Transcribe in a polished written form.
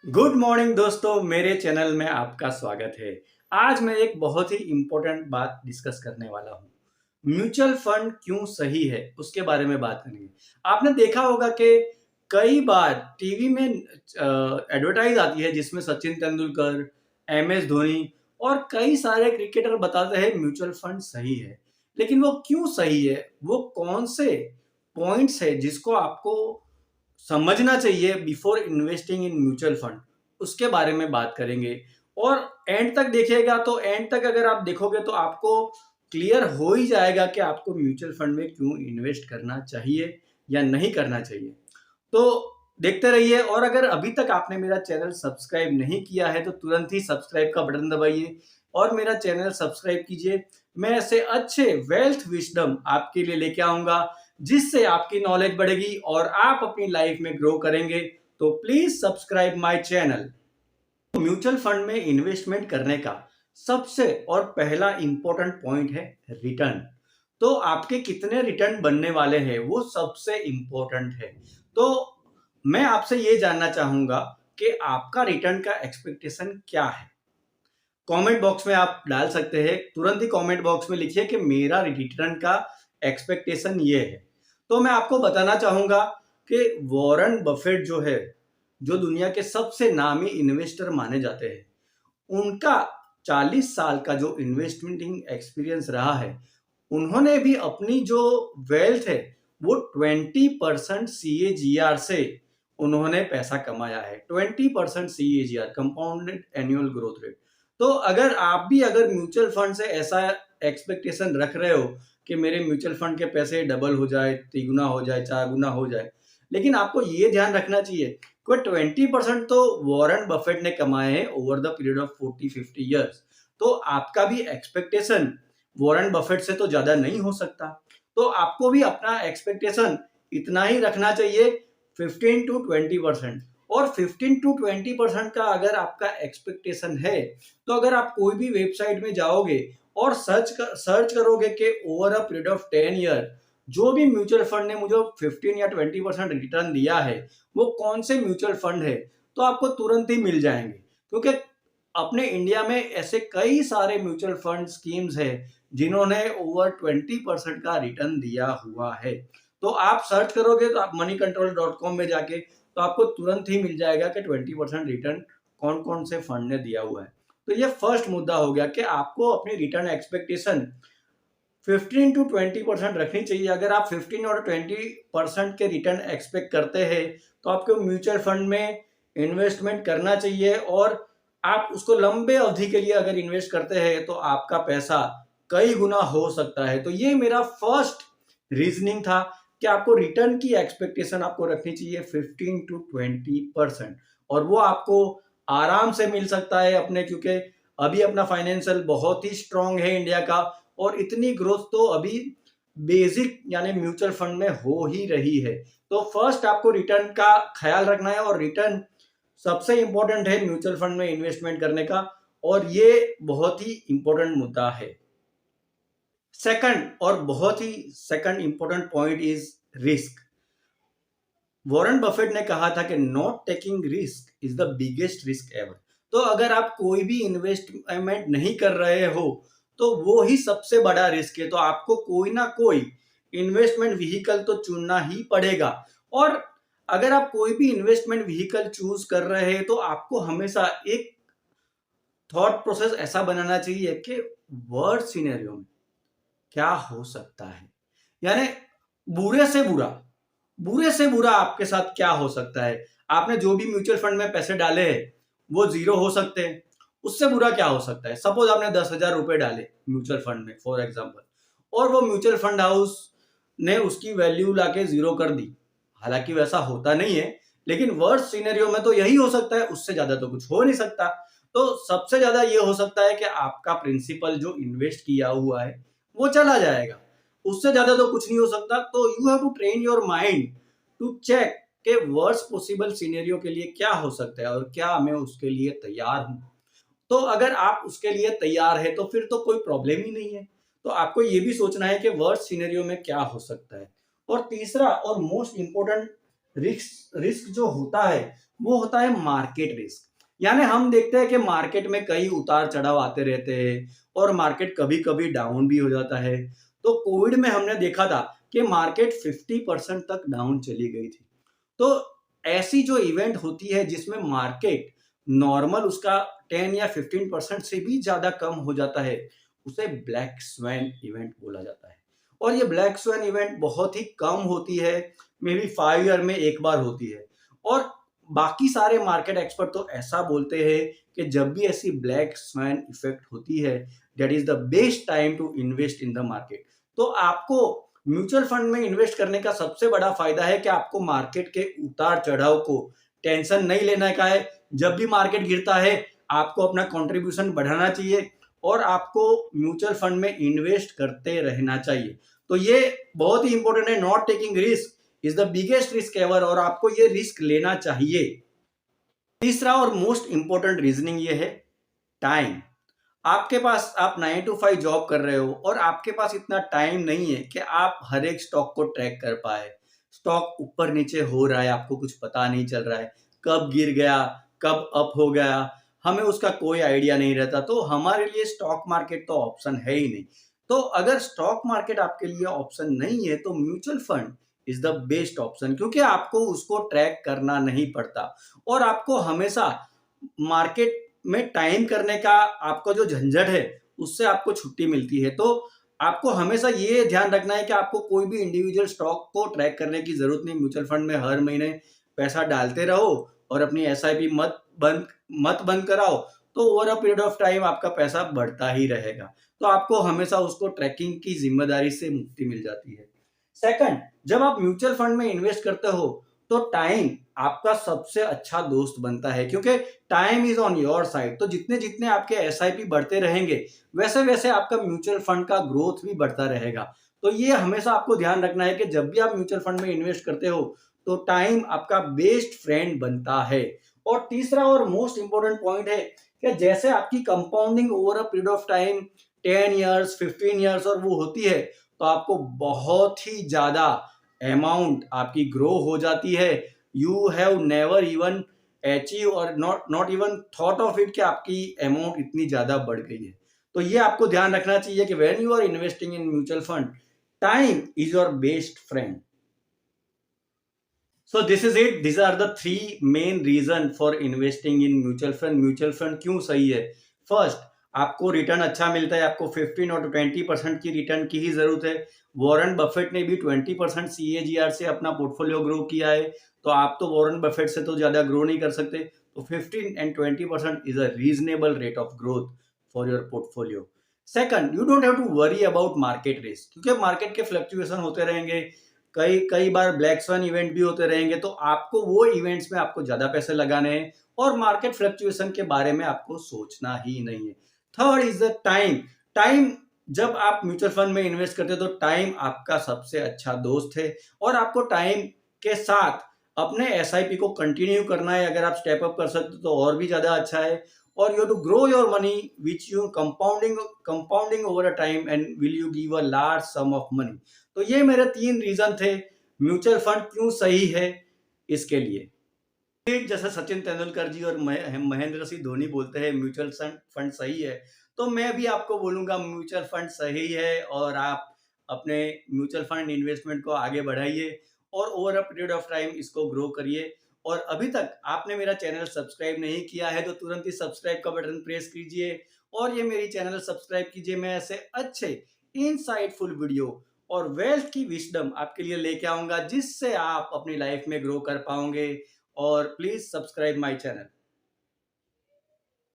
Good morning दोस्तों, मेरे channel में आपका स्वागत है। आज मैं एक बहुत ही इम्पोर्टेंट बात डिस्कस करने वाला हूँ। म्यूचुअल फंड क्यों सही है, उसके बारे में बात करेंगे। आपने देखा होगा कि कई बार टीवी में एडवर्टाइज आती है जिसमें सचिन तेंदुलकर, एम एस धोनी और कई सारे क्रिकेटर बताते हैं म्यूचुअल फंड सही है। लेकिन वो क्यों सही है? वो कौन से पॉइंट्स है जिसको आपको समझना चाहिए before investing in mutual fund, उसके बारे में बात करेंगे। और एंड तक देखिएगा तो एंड तक अगर आप देखोगे तो आपको क्लियर हो ही जाएगा कि आपको म्यूचुअल फंड में क्यों इन्वेस्ट करना चाहिए या नहीं करना चाहिए। तो देखते रहिए। और अगर अभी तक आपने मेरा चैनल सब्सक्राइब नहीं किया है तो तुरंत ही सब्सक्राइब का बटन दबाइए और मेरा चैनल सब्सक्राइब कीजिए। मैं ऐसे अच्छे वेल्थ विजडम आपके लिए लेके आऊंगा जिससे आपकी नॉलेज बढ़ेगी और आप अपनी लाइफ में ग्रो करेंगे। तो please subscribe my channel. Mutual fund में इन्वेस्टमेंट करने का सबसे और पहला इंपॉर्टेंट पॉइंट है रिटर्न। तो आपके कितने रिटर्न बनने वाले हैं वो सबसे इंपॉर्टेंट है। तो मैं आपसे ये जानना चाहूंगा कि आपका रिटर्न का एक्सपेक्टेशन क्या है। कमेंट बॉक्स में आप डाल सकते हैं। तुरंत ही कमेंट बॉक्स में लिखिए कि मेरा रिटर्न का एक्सपेक्टेशन ये है। तो मैं आपको बताना चाहूंगा कि वॉरेन बफेट जो है, जो दुनिया के सबसे नामी इन्वेस्टर माने जाते हैं, उनका 40 साल का जो इन्वेस्टमेंटिंग एक्सपीरियंस रहा है, उन्होंने भी अपनी जो वेल्थ है वो 20% CAGR से उन्होंने पैसा कमाया है। 20% CAGR, compounded annual growth rate. तो अगर आप भी अगर म्यूचुअल फंड से ऐसा एक्सपेक्टेशन रख रहे हो कि मेरे म्यूचुअल फंड के पैसे डबल हो जाए, तिगुना हो जाए, चार गुना हो जाए, लेकिन आपको ये ध्यान रखना चाहिए कि 20% तो वॉरेन बफेट ने कमाए हैं over the period of 40-50 years. तो आपका भी एक्सपेक्टेशन वॉरेन बफेट से तो ज्यादा नहीं हो सकता। तो आपको भी अपना एक्सपेक्टेशन इतना ही रखना चाहिए, 15 to 20%। और 15 to 20% का अगर आपका एक्सपेक्टेशन है तो अगर आप कोई भी वेबसाइट में जाओगे और सर्च करोगे कि over a period of 10 year जो भी म्यूचुअल फंड ने मुझे 15 या 20% रिटर्न दिया है वो कौन से म्यूचुअल फंड है, तो आपको तुरंत ही मिल जाएंगे। क्योंकि अपने इंडिया में ऐसे कई सारे म्यूचुअल फंड स्कीम्स है जिन्होंने ओवर 20% का रिटर्न दिया हुआ है। तो आप सर्च करोगे तो आप moneycontrol.com में जाके तो आपको तुरंत ही मिल जाएगा कि 20% रिटर्न कौन कौन से फंड ने दिया हुआ है। तो ये फर्स्ट मुद्दा हो गया कि आपको अपनी रिटर्न एक्सपेक्टेशन 15 to 20% रखनी चाहिए। अगर आप 15 और 20% के रिटर्न एक्सपेक्ट करते हैं तो आपको म्यूचुअल फंड में इन्वेस्टमेंट करना चाहिए। और आप उसको लंबे अवधि के लिए अगर इन्वेस्ट करते हैं तो आपका पैसा कई गुना हो सकता है। तो ये मेरा फर्स्ट रीजनिंग था कि आपको रिटर्न की एक्सपेक्टेशन आपको रखनी चाहिए 15 to 20%। और वो आपको आराम से मिल सकता है अपने, क्योंकि अभी अपना फाइनेंशियल बहुत ही स्ट्रांग है इंडिया का। और इतनी ग्रोथ तो अभी बेसिक यानी म्यूचुअल फंड में हो ही रही है। तो फर्स्ट आपको रिटर्न का ख्याल रखना है और रिटर्न सबसे इंपॉर्टेंट है म्यूचुअल फंड में इन्वेस्टमेंट करने का। और ये बहुत ही इंपॉर्टेंट मुद्दा है। सेकंड और बहुत ही second important point is risk. Warren Buffett ने कहा था कि not taking risk is the biggest risk ever. तो अगर आप कोई भी इन्वेस्टमेंट नहीं कर रहे हो तो वो ही सबसे बड़ा रिस्क है। तो आपको कोई ना कोई इन्वेस्टमेंट व्हीकल तो चुनना ही पड़ेगा। और अगर आप कोई भी इन्वेस्टमेंट व्हीकल चूज कर रहे हैं तो आपको हमेशा एक थॉट प्रोसेस ऐसा बनाना चाहिए कि वर्स्ट सिनेरियो में क्या हो सकता है, यानी बुरे से बुरा, बुरे से बुरा आपके साथ क्या हो सकता है। आपने जो भी म्यूचुअल फंड में पैसे डाले हैं वो जीरो हो सकते हैं। उससे बुरा क्या हो सकता है? सपोज आपने 10,000 रुपए डाले म्यूचुअल फंड में फॉर एग्जाम्पल, और वो म्यूचुअल फंड हाउस ने उसकी वैल्यू लाके जीरो कर दी। हालांकि वैसा होता नहीं है, लेकिन वर्स्ट सिनेरियो में तो यही हो सकता है, उससे ज्यादा तो कुछ हो नहीं सकता। तो सबसे ज्यादा ये हो सकता है कि आपका प्रिंसिपल जो इन्वेस्ट किया हुआ है वो चला जाएगा। उससे ज्यादा तो कुछ नहीं हो सकता। तो you have to train your mind to check के वर्स्ट पॉसिबल सिनेरियो के लिए क्या हो सकता है और क्या मैं उसके लिए तैयार हूं। तो अगर आप उसके लिए तैयार है तो फिर तो कोई प्रॉब्लम ही नहीं है। तो आपको ये भी सोचना है कि वर्स्ट सिनेरियो में क्या हो सकता है। और तीसरा और मोस्ट इंपोर्टेंट रिस्क रिस्क जो होता है वो होता है मार्केट रिस्क। यानी हम देखते हैं कि मार्केट में कई उतार चढ़ाव आते रहते हैं और मार्केट कभी कभी डाउन भी हो जाता है। तो कोविड में हमने देखा था कि मार्केट 50% तक डाउन चली गई थी। तो ऐसी जो इवेंट होती है जिसमें मार्केट नॉर्मल उसका 10 या 15% से भी ज्यादा कम हो जाता है, उसे ब्लैक स्वैन इवेंट बोला जाता है। और ये ब्लैक स्वैन इवेंट बहुत ही कम होती है, मे बी 5 ईयर में एक बार होती है। और बाकी सारे मार्केट एक्सपर्ट तो ऐसा बोलते हैं कि जब भी ऐसी ब्लैक स्वैन इफेक्ट होती है, that is the best time to invest in the market. तो आपको म्यूचुअल फंड में इन्वेस्ट करने का सबसे बड़ा फायदा है कि आपको मार्केट के उतार चढ़ाव को टेंशन नहीं लेने का है। जब भी मार्केट गिरता है आपको अपना कंट्रीब्यूशन बढ़ाना चाहिए और आपको म्यूचुअल फंड में इन्वेस्ट करते रहना चाहिए। तो ये बहुत ही इंपॉर्टेंट है। Not taking risk is the biggest risk ever, और आपको ये रिस्क लेना चाहिए। तीसरा और मोस्ट इंपॉर्टेंट रीजनिंग ये है टाइम। आपके पास आप 9 to 5 जॉब कर रहे हो और आपके पास इतना टाइम नहीं है कि आप हर एक स्टॉक को ट्रैक कर पाए। स्टॉक ऊपर नीचे हो रहा है, आपको कुछ पता नहीं चल रहा है, कब गिर गया, कब अप हो गया, हमें उसका कोई आइडिया नहीं रहता। तो हमारे लिए स्टॉक मार्केट तो ऑप्शन है ही नहीं। तो अगर स्टॉक मार्केट आपके लिए ऑप्शन नहीं है तो mutual fund is the best option, क्योंकि आपको उसको ट्रैक करना नहीं पड़ता और आपको हमेशा मार्केट में टाइम करने का आपको जो झंझट है उससे आपको छुट्टी मिलती है। तो आपको हमेशा ये ध्यान रखना है कि आपको कोई भी इंडिविजुअल स्टॉक को ट्रैक करने की जरूरत नहीं। म्यूचुअल फंड में हर महीने पैसा डालते रहो और अपनी एसआईपी मत बंद कराओ, तो over a period of time आपका पैसा बढ़ता ही रहेगा। तो आपको हमेशा उसको ट्रैकिंग की जिम्मेदारी से मुक्ति मिल जाती है। सेकंड, जब आप म्यूचुअल फंड में इन्वेस्ट करते हो तो टाइम आपका सबसे अच्छा दोस्त बनता है, क्योंकि time is on your side. तो जितने जितने आपके एसआईपी बढ़ते रहेंगे वैसे वैसे आपका म्यूचुअल फंड का ग्रोथ भी बढ़ता रहेगा। तो ये हमेशा आपको ध्यान रखना है कि जब भी आप म्यूचुअल फंड में इन्वेस्ट करते हो तो टाइम आपका बेस्ट फ्रेंड बनता है। और तीसरा और मोस्ट इंपोर्टेंट पॉइंट है कि जैसे आपकी compounding over a period of time 10 years 15 years और वो होती है, तो आपको बहुत ही ज्यादा अमाउंट आपकी ग्रो हो जाती है। You have never even achieve और not even thought of it कि आपकी अमाउंट इतनी ज्यादा बढ़ गई है। तो ये आपको ध्यान रखना चाहिए कि when you are investing in mutual fund, time is your best friend. So this is it, this are the 3 main reason for investing in mutual fund. Mutual fund क्यों सही है? फर्स्ट, आपको रिटर्न अच्छा मिलता है, आपको 15 और 20% की रिटर्न की ही जरूरत है। वॉरेन बफेट ने भी 20% CAGR से अपना पोर्टफोलियो ग्रो किया है, तो आप तो वॉरेन बफेट से तो ज्यादा ग्रो नहीं कर सकते। तो 15 and 20% is a reasonable rate of growth for your portfolio. Second, you don't have to worry about market risk, क्योंकि मार्केट के फ्लक्चुएशन होते रहेंगे, कई कई बार ब्लैक स्वैन इवेंट भी होते रहेंगे। तो आपको वो इवेंट्स में आपको ज्यादा पैसे लगाने हैं और मार्केट फ्लक्चुएशन के बारे में आपको सोचना ही नहीं है। Third is the time. Time, जब आप म्यूचुअल फंड में इन्वेस्ट करते हो तो टाइम आपका सबसे अच्छा दोस्त है और आपको टाइम के साथ अपने एसआईपी को कंटिन्यू करना है। अगर आप स्टेप अप कर सकते हो तो और भी ज्यादा अच्छा है। और you to grow your money which you compounding over a time and will you give a large sum of money. तो ये मेरे 3 रीजन थे म्यूचुअल फंड क्यों सही है इसके लिए। ठीक जैसे सचिन तेंदुलकर जी और महेंद्र सिंह धोनी बोलते हैं म्यूचुअल फंड सही है, तो मैं भी आपको बोलूंगा म्यूचुअल फंड सही है और आप अपने म्यूचुअल फंड इन्वेस्टमेंट को आगे बढ़ाइए और over a period of time इसको ग्रो करिए। और अभी तक आपने मेरा चैनल सब्सक्राइब नहीं किया है तो तुरंत ही सब्सक्राइब का बटन प्रेस कीजिए और ये मेरी चैनल सब्सक्राइब कीजिए। मैं ऐसे अच्छे इनसाइटफुल वीडियो और वेल्थ की विजडम आपके लिए लेके आऊंगा जिससे आप अपनी लाइफ में ग्रो कर पाओगे। और प्लीज सब्सक्राइब माय चैनल।